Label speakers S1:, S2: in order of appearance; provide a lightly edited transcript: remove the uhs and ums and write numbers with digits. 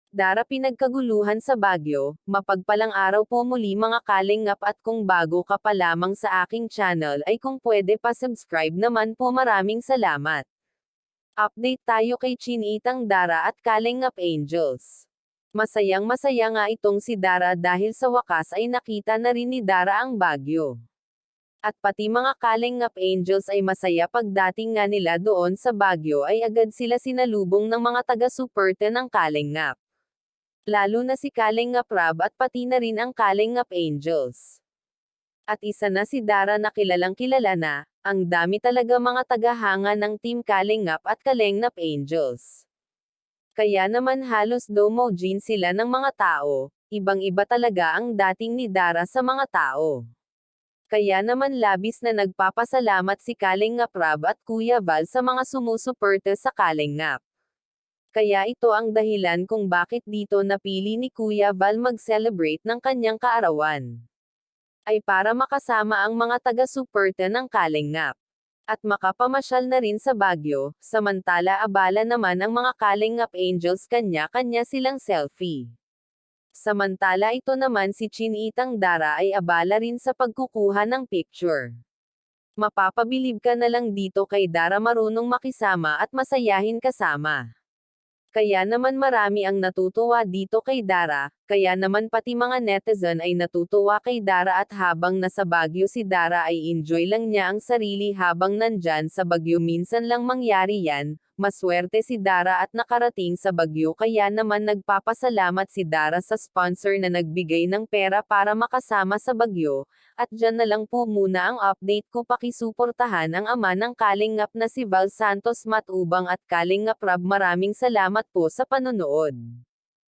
S1: Dara pinagkaguluhan sa Baguio, mapagpalang araw po muli mga kalingap at kung bago ka pa lamang sa aking channel ay kung pwede pa subscribe naman po maraming salamat. Update tayo kay Chinitang Dara at Kalingap Angels. Masayang masaya nga itong si Dara dahil sa wakas ay nakita na rin ni Dara ang Baguio. At pati mga Kalingap Angels ay masaya pagdating nga nila doon sa Baguio ay agad sila sinalubong ng mga taga-suporte ng Kalingap. Lalo na si Kalingap Rab at pati na rin ang Kalingap Angels. At isa na si Dara na kilalang kilala na, ang dami talaga mga tagahanga ng Team Kalingap at Kalingap Angels. Kaya naman halos domojin sila ng mga tao, ibang-iba talaga ang dating ni Dara sa mga tao. Kaya naman labis na nagpapasalamat si Kalingap Rab at Kuya Val sa mga sumusuporte sa Kalingap. Kaya ito ang dahilan kung bakit dito napili ni Kuya Val mag-celebrate ng kanyang kaarawan. Ay para makasama ang mga taga-suporte ng Kalingap. At makapamasyal na rin sa Baguio, samantala abala naman ang mga Kalingap Angels kanya-kanya silang selfie. Samantala ito naman si Chinitang Dara ay abala rin sa pagkukuha ng picture. Mapapabilib ka na lang dito kay Dara, marunong makisama at masayahin kasama. Kaya naman marami ang natutuwa dito kay Dara, kaya naman pati mga netizen ay natutuwa kay Dara at habang nasa Baguio si Dara ay enjoy lang niya ang sarili habang nandyan sa Baguio. Minsan lang mangyari yan, maswerte si Dara at nakarating sa Baguio kaya naman nagpapasalamat si Dara sa sponsor na nagbigay ng pera para makasama sa Baguio. At dyan na lang po muna ang update ko. Pakisuportahan ang ama ng Kalingap na si Val Santos Matubang at Kalingap Rab. Maraming salamat po sa panonood.